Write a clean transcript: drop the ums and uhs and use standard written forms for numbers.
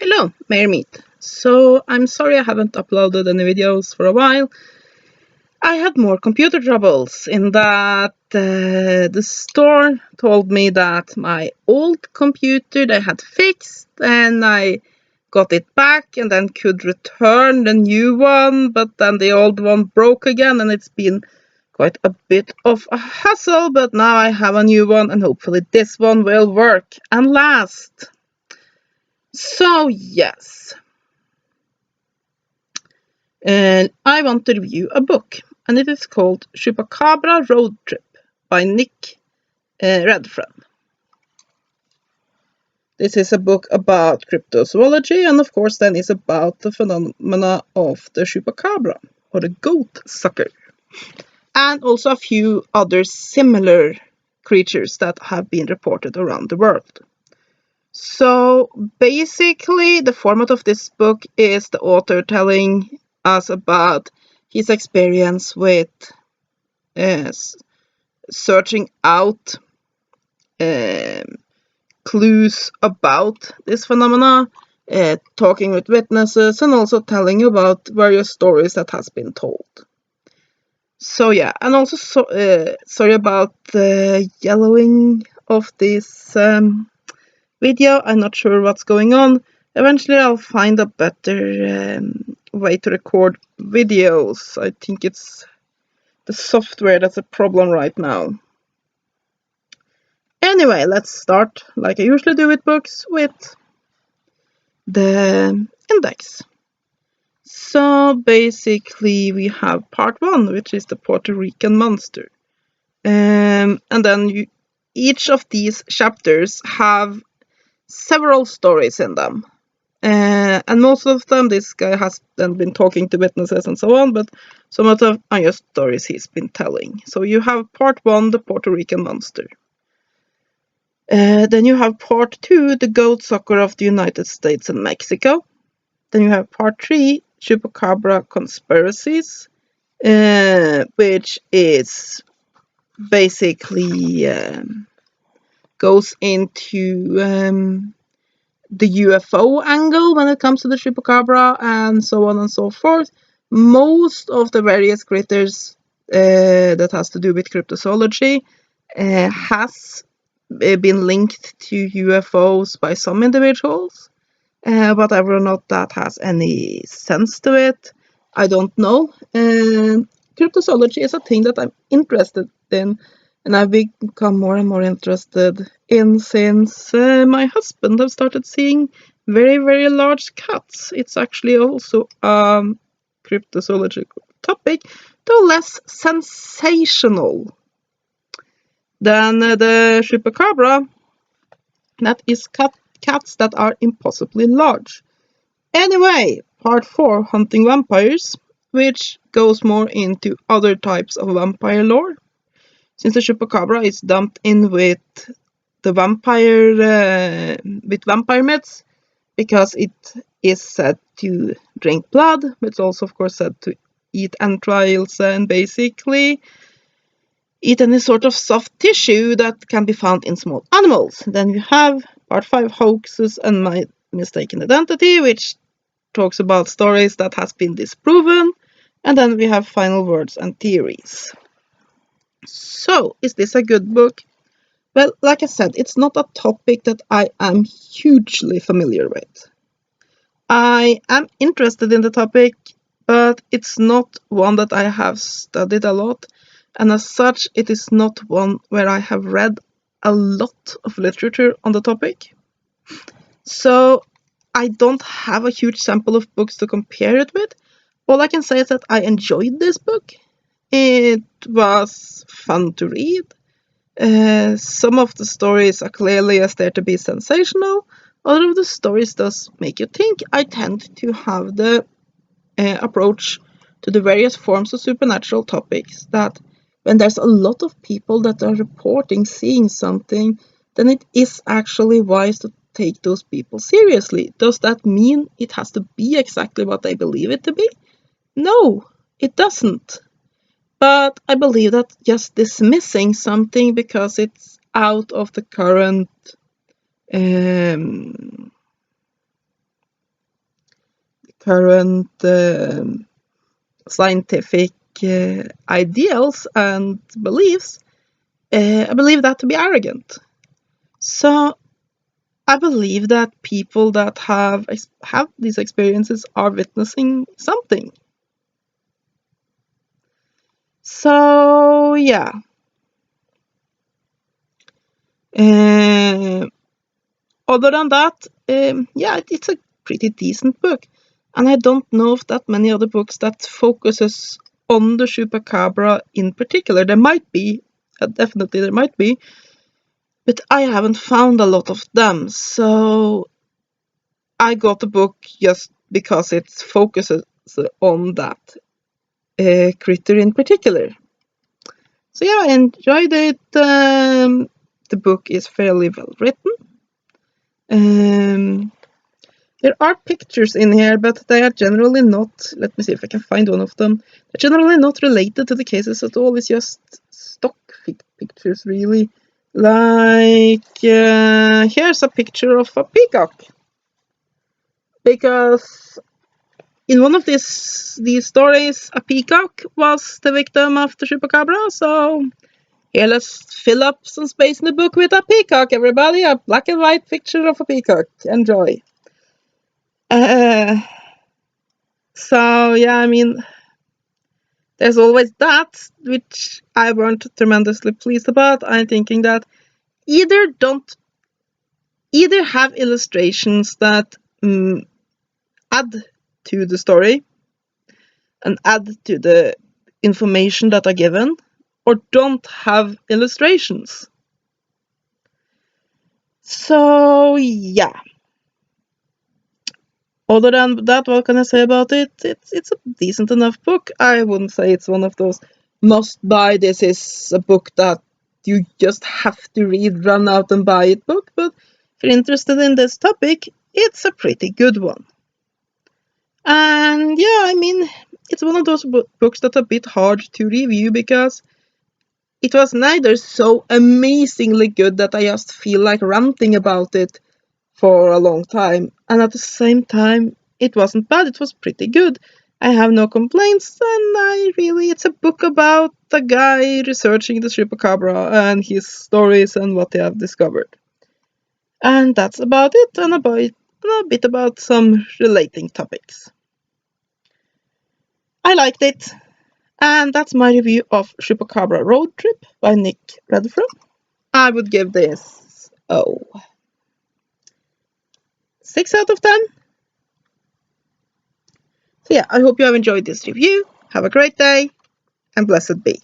Hello, Mayor Meat. So I'm sorry I haven't uploaded any videos for a while. I had more computer troubles in that the store told me that my old computer they had fixed and I got it back and then could return the new one, but then the old one broke again and it's been quite a bit of a hassle, but now I have a new one and hopefully this one will work and last. So yes. And I want to review a book, and it is called Chupacabra Road Trip by Nick Redfern. This is a book about cryptozoology, and of course then is about the phenomena of the chupacabra, or the goat sucker, and also a few other similar creatures that have been reported around the world. So basically, the format of this book is the author telling us about his experience with searching out clues about this phenomena, talking with witnesses, and also telling about various stories that has been told. So yeah, and also sorry about the yellowing of this video. I'm not sure what's going on. Eventually I'll find a better way to record videos. I think it's the software that's a problem right now. Anyway, let's start, like I usually do with books, with the index. So basically we have part 1, which is the Puerto Rican monster. And then each of these chapters have several stories in them. And most of them, this guy has then been talking to witnesses and so on, but some of them are just stories he's been telling. So you have part 1, the Puerto Rican monster. Then you have part 2, the goat sucker of the United States and Mexico. Then you have part 3, Chupacabra conspiracies, which is basically goes into the UFO angle when it comes to the Chupacabra and so on and so forth. Most of the various critters that has to do with cryptozoology has been linked to UFOs by some individuals. Whether or not that has any sense to it, I don't know. Cryptozoology is a thing that I'm interested in, and I've become more and more interested in since my husband have started seeing very, very large cats. It's actually also a cryptozoological topic, though less sensational than the chupacabra. That is cats that are impossibly large. Anyway, part 4, hunting vampires, which goes more into other types of vampire lore. Since the chupacabra is dumped in with the vampire myths, because it is said to drink blood, but it's also of course said to eat entrails and basically eat any sort of soft tissue that can be found in small animals. Then you have part 5, hoaxes and my mistaken identity, which talks about stories that has been disproven. And then we have final words and theories. So, is this a good book? Well, like I said, it's not a topic that I am hugely familiar with. I am interested in the topic, but it's not one that I have studied a lot, and as such, it is not one where I have read a lot of literature on the topic. So I don't have a huge sample of books to compare it with. All I can say is that I enjoyed this book. It was fun to read. Some of the stories are clearly as there to be sensational. Other of the stories does make you think. I tend to have the approach to the various forms of supernatural topics that when there's a lot of people that are reporting seeing something, then it is actually wise to take those people seriously. Does that mean it has to be exactly what they believe it to be? No, it doesn't. But I believe that just dismissing something because it's out of the current current scientific ideals and beliefs, I believe that to be arrogant. So I believe that people that have these experiences are witnessing something. So yeah. Uh, Other than that, yeah, it's a pretty decent book, and I don't know of that many other books that focuses on the Chupacabra in particular. There might be, definitely there might be, but I haven't found a lot of them. So I got the book just because it focuses on that critter in particular. So yeah, I enjoyed it. The book is fairly well written. Um, There are pictures in here, but they are generally not. Let me see if I can find one of them. They're generally not related to the cases at all. It's just stock pictures, really. Like, here's a picture of a peacock. Because in one of these stories, a peacock was the victim of the Chupacabra. So here, let's fill up some space in the book with a peacock, everybody. A black and white picture of a peacock. Enjoy. Uh, So yeah, I mean, there's always that, which I weren't tremendously pleased about. I'm thinking that either don't either have illustrations that add to the story and add to the information that are given, or don't have illustrations. So yeah. Other than that, what can I say about it? It's a decent enough book. I wouldn't say it's one of those must buy. This is a book that you just have to read, run out and buy it book. But if you're interested in this topic, it's a pretty good one. And yeah, I mean, it's one of those books that's a bit hard to review because it was neither so amazingly good that I just feel like ranting about it for a long time, and at the same time, it wasn't bad. It was pretty good. I have no complaints, and it's a book about a guy researching the Chupacabra and his stories and what they have discovered. And that's about it, and a bit about some relating topics. I liked it, and that's my review of Chupacabra Road Trip by Nick Redfern. I would give this, 6 out of 10. So yeah, I hope you have enjoyed this review. Have a great day, and blessed be.